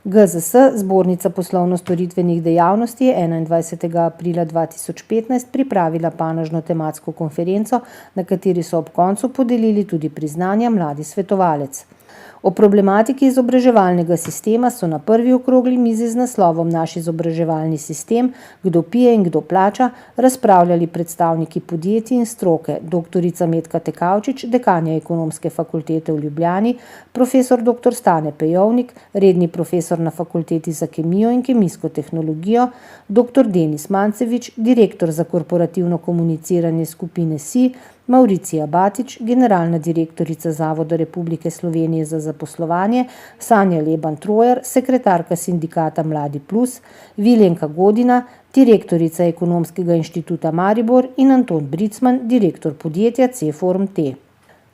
GZS, Zbornica poslovno-storitvenih dejavnosti, je 21. aprila 2015 pripravila panožno tematsko konferenco, na kateri so ob koncu podelili tudi priznanja Mladi svetovalec. O problematiki izobraževalnega sistema so na prvi okrogli mizi z naslovom Naš izobraževalni sistem, kdo pije in kdo plača, razpravljali predstavniki podjetij in stroke, doktorica Metka Tekavčič, dekanja Ekonomske fakultete v Ljubljani, profesor dr. Stane Pejovnik, redni profesor na Fakulteti za kemijo in kemijsko tehnologijo, dr. Denis Mancevič, direktor za korporativno komuniciranje skupine SI, Mauricija Batič, generalna direktorica Zavoda Republike Slovenije za zaposlovanje, Sanja Leban-Trojer, sekretarka sindikata Mladi Plus, Viljenka Godina, direktorica Ekonomskega inštituta Maribor in Anton Bricman, direktor podjetja C-Forum T.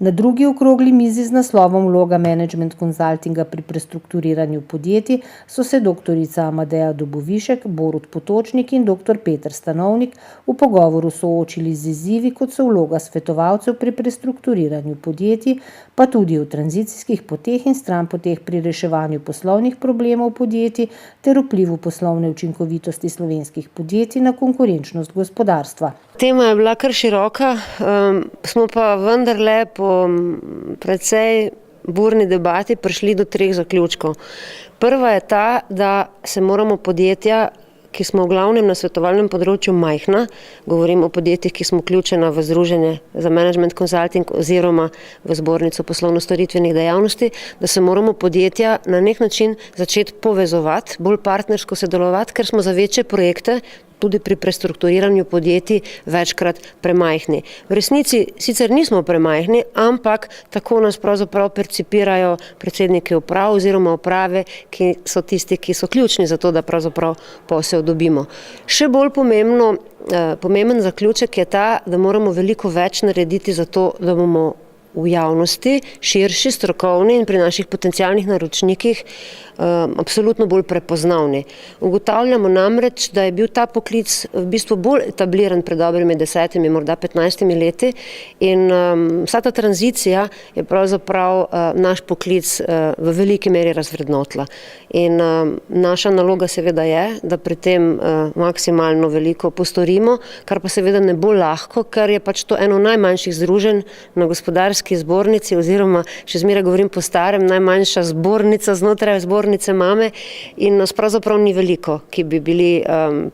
Na drugi okrogli mizi z naslovom Vloga management konzultinga pri prestrukturiranju podjetij so se doktorica Amadeja Dobovišek, Borut Potočnik in dr. Peter Stanovnik v pogovoru soočili z izzivi, kot so vloga svetovalcev pri prestrukturiranju podjetij, pa tudi o tranzicijskih poteh in stranpoteh pri reševanju poslovnih problemov podjetij ter vplivu poslovne učinkovitosti slovenskih podjetij na konkurenčnost gospodarstva. Tema je bila kar široka, smo pa vendarle po precej burni debati prišli do 3 zaključkov. Prva je ta, da se moramo podjetja, ki smo v glavnem na svetovalnem področju majhna, govorim o podjetjih, ki smo vključena v Združenje za management consulting oziroma v Zbornico poslovno-storitvenih dejavnosti, da se moramo podjetja na nek način začeti povezovati, bolj partnersko sodelovati, ker smo za večje projekte tudi pri prestrukturiranju podjetij večkrat premajhni. V resnici sicer nismo premajhni, ampak tako nas pravzaprav percipirajo predsedniki uprav oziroma uprave, ki so tisti, ki so ključni za to, da pravzaprav posel dobimo. Še bolj pomemben zaključek je ta, da moramo veliko več narediti za to, da bomo v javnosti, širši, strokovni in pri naših potencialnih naročnikih absolutno bolj prepoznavni. Ugotavljamo namreč, da je bil ta poklic v bistvu bolj etabliran pred dobrimi 10, morda 15 leti in vsa ta tranzicija je pravzaprav naš poklic v veliki meri razvrednotila. In naša naloga seveda je, da pri tem maksimalno veliko postorimo, kar pa seveda ne bo lahko, ker je pač to eno najmanjših združenj na Gospodarski zbornici oziroma še zmeraj govorim po starem, najmanjša zbornica znotraj zbornice mame in nas pravzaprav ni veliko, ki bi bili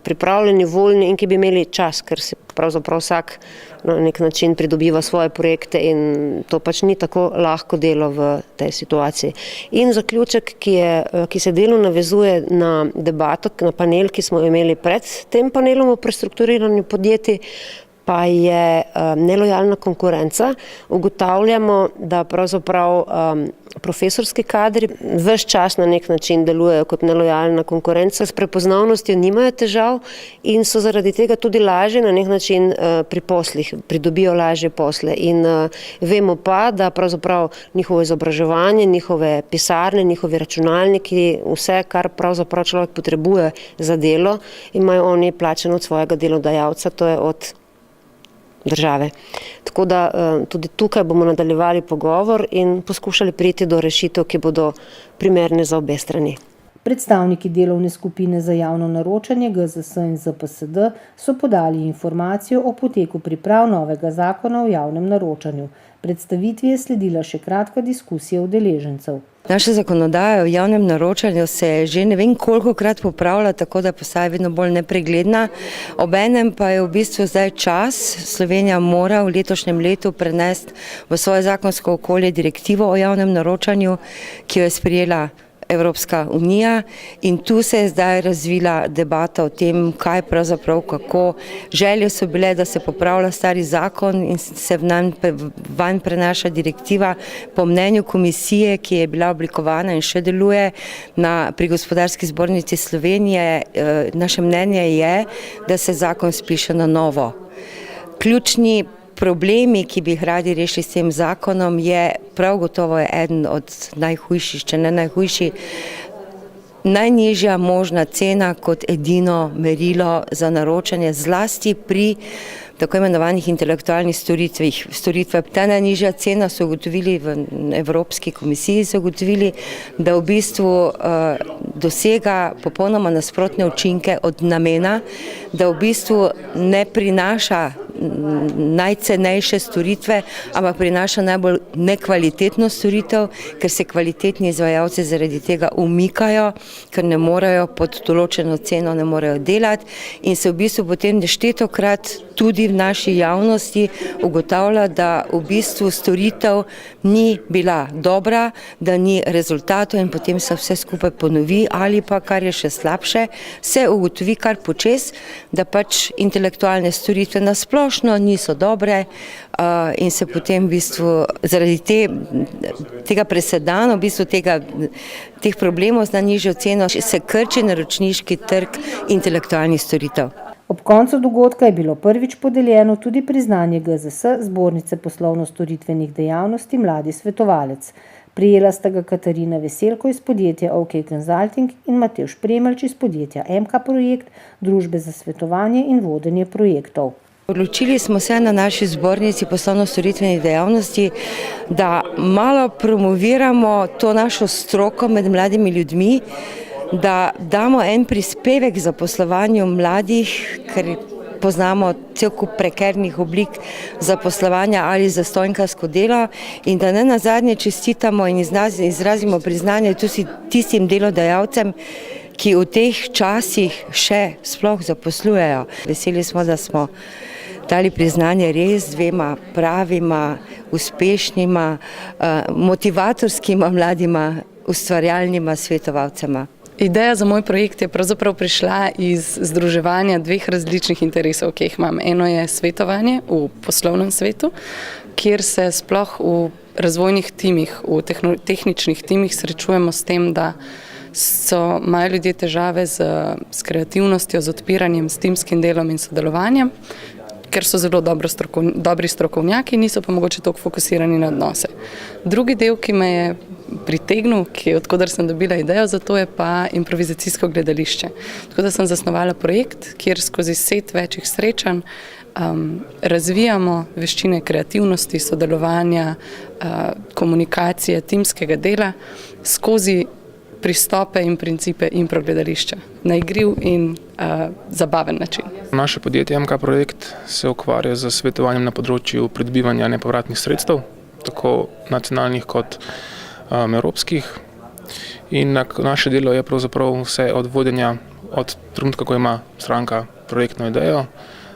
pripravljeni, voljni in ki bi imeli čas, ker si pravzaprav vsak na nek način pridobiva svoje projekte in to pač ni tako lahko delo v tej situaciji. In zaključek, ki se delno navezuje na debato, na panel, ki smo imeli pred tem panelom o prestrukturiranju podjetij, pa je nelojalna konkurenca. Ugotavljamo, da pravzaprav profesorski kadri ves čas na nek način delujejo kot nelojalna konkurenca, s prepoznavnostjo nimajo težav in so zaradi tega tudi lažje na nek način pri poslih, pridobijo lažje posle. In vemo pa, da pravzaprav njihovo izobraževanje, njihove pisarne, njihovi računalniki, vse, kar pravzaprav človek potrebuje za delo, imajo oni plačeno od svojega delodajalca, to je od države. Tako da tudi tukaj bomo nadaljevali pogovor in poskušali priti do rešitev, ki bodo primerne za obe strani. Predstavniki delovne skupine za javno naročanje GZS in ZPSD so podali informacijo o poteku priprav novega zakona o javnem naročanju. Predstavitvi je sledila še kratka diskusija udeležencev. Naša zakonodaja o javnem naročanju se je že ne vem kolikokrat popravila, tako da postaja vedno bolj nepregledna. Obenem pa je v bistvu zdaj čas, Slovenija mora v letošnjem letu prenesti v svoje zakonsko okolje direktivo o javnem naročanju, ki jo je sprejela Evropska unija in tu se je zdaj razvila debata o tem, kaj pravzaprav, kako. Želje so bile, da se popravlja stari zakon in se vanj prenaša direktiva. Po mnenju komisije, ki je bila oblikovana in še deluje pri Gospodarski zbornici Slovenije, naše mnenje je, da se zakon spiše na novo. Ključni problemi, ki bi jih radi rešili s tem zakonom, je prav gotovo eden od najhujših, če ne najhujši, najnižja možna cena kot edino merilo za naročanje, zlasti pri tako imenovanih intelektualnih storitvah. Ta najnižja cena so ugotovili v Evropski komisiji, so ugotovili, da v bistvu dosega popolnoma nasprotne učinke od namena, da v bistvu ne prinaša najcenejše storitve, ampak prinaša najbolj nekvalitetno storitev, ker se kvalitetni izvajalci zaradi tega umikajo, ker ne morejo pod določeno ceno ne morejo delati in se v bistvu potem neštetokrat tudi v naši javnosti ugotavlja, da v bistvu storitev ni bila dobra, da ni rezultatov in potem se vse skupaj ponovi ali pa, kar je še slabše, se ugotovi kar počez, da pač intelektualne storitve nasplošno niso dobre in se potem v bistvu zaradi tega presedana, v bistvu teh problemov z najnižjo ceno se krči naročniški trg intelektualnih storitev. Ob koncu dogodka je bilo prvič podeljeno tudi priznanje GZS, Zbornice poslovno-storitvenih dejavnosti Mladi svetovalec. Prijela sta ga Katarina Veselko iz podjetja OK Consulting in Matevž Premelč iz podjetja MK Projekt, družbe za svetovanje in vodenje projektov. Odločili smo se na naši zbornici poslovno-storitvenih dejavnosti, da malo promoviramo to našo stroko med mladimi ljudmi, da damo en prispevek za zaposlovanju mladih, ker poznamo cel kup prekernih oblik zaposlovanja ali zastonjkarsko delo in da ne nazadnje čestitamo in izrazimo priznanje tudi tistim delodajalcem, ki v teh časih še sploh zaposlujejo. Veseli smo, da smo dali priznanje res dvema pravima, uspešnima, motivatorskima mladima, ustvarjalnima svetovalcema. Ideja za moj projekt je pravzaprav prišla iz združevanja dveh različnih interesov, ki jih imam. Eno je svetovanje v poslovnem svetu, kjer se sploh v razvojnih timih, v tehničnih timih srečujemo s tem, da imajo ljudje težave s kreativnostjo, z odpiranjem, s timskim delom in sodelovanjem, ker so zelo dobri strokovnjaki, niso pa mogoče toliko fokusirani na odnose. Drugi del, ki me je pritegnil, odkudar sem dobila idejo za to, je pa improvizacijsko gledališče. Tako da sem zasnovala projekt, kjer skozi set večjih srečanj razvijamo veščine kreativnosti, sodelovanja, komunikacije, timskega dela skozi pristope in principe improgledališča na igriv in zabaven način. Naše podjetje MK Projekt se ukvarja z svetovanjem na področju pridobivanja nepovratnih sredstev, tako nacionalnih kot evropskih. In naše delo je pravzaprav vse od vodenja, od trenutka, ko ima stranka projektno idejo,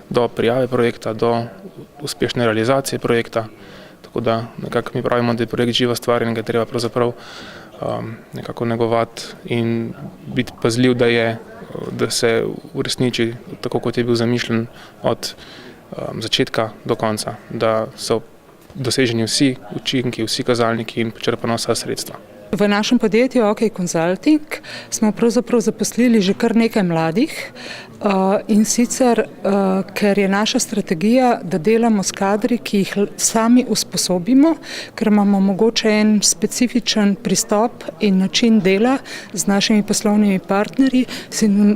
do prijave projekta, do uspešne realizacije projekta. Tako da nekako mi pravimo, da je projekt živa stvar in ga treba pravzaprav nekako negovati in biti pazljiv, da se uresniči tako, kot je bil zamišljen od začetka do konca, da so doseženi vsi učinki, vsi kazalniki in počrpana vsa sredstva. V našem podjetju OK Consulting smo pravzaprav zaposlili že kar nekaj mladih in sicer, ker je naša strategija, da delamo s kadri, ki jih sami usposobimo, ker imamo mogoče en specifičen pristop in način dela z našimi poslovnimi partnerji,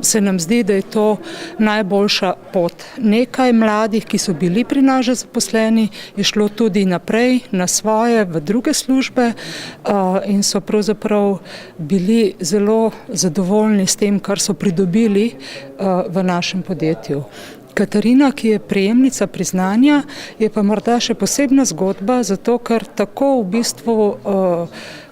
se nam zdi, da je to najboljša pot. Nekaj mladih, ki so bili pri nas že zaposleni, je šlo tudi naprej na svoje, v druge službe in so pravzaprav bili zelo zadovoljni s tem, kar so pridobili v našem podjetju. Katarina, ki je prejemnica priznanja, je pa morda še posebna zgodba, zato ker tako v bistvu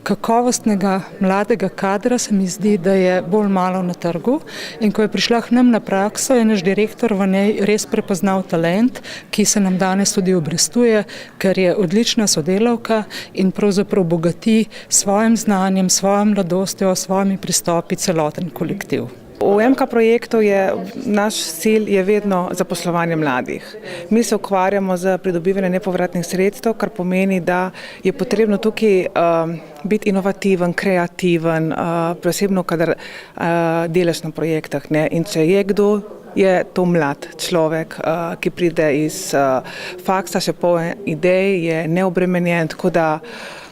kakovostnega mladega kadra se mi zdi, da je bolj malo na trgu in ko je prišla k nam na prakso, je naš direktor v njej res prepoznal talent, ki se nam danes tudi obrestuje, ker je odlična sodelavka in pravzaprav bogati svojim znanjem, svojo mladostjo, svojimi pristopi celoten kolektiv. V MK projektu je naš cilj je vedno zaposlovanje mladih. Mi se ukvarjamo z pridobivanjem nepovratnih sredstev, kar pomeni, da je potrebno tukaj biti inovativen, kreativen, posebno kadar delaš na projektih. In če je kdo, je to mlad človek, ki pride iz faksa, še poln idej, je neobremenjen, tako da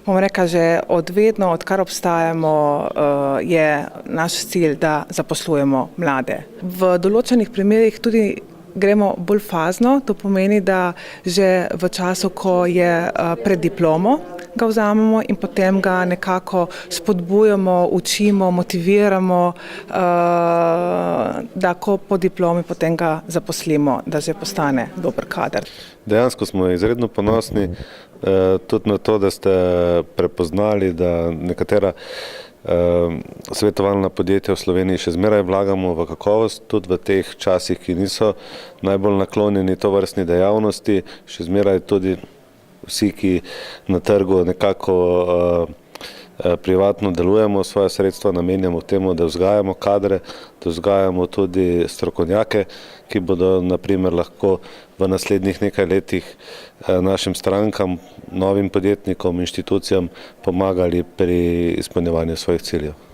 bom rekla, že odvedno, odkar obstajamo, je naš cilj, da zaposlujemo mlade. V določenih primerih tudi gremo bolj fazno, to pomeni, da že v času, ko je pred diplomo, ga vzamemo in potem ga nekako spodbujamo, učimo, motiviramo, da ko po diplomi potem ga zaposlimo, da že postane dober kader. Dejansko smo izredno ponosni tudi na to, da ste prepoznali, da nekatera svetovalna podjetja v Sloveniji še zmeraj vlagamo v kakovost, tudi v teh časih, ki niso najbolj naklonjeni tovrstni dejavnosti, še zmeraj tudi vsi, ki na trgu nekako privatno delujemo, svoja sredstva namenjamo temu, da vzgajamo kadre, da vzgajamo tudi strokovnjake, ki bodo naprimer lahko v naslednjih nekaj letih našim strankam, novim podjetnikom, inštitucijam pomagali pri izpolnjevanju svojih ciljev.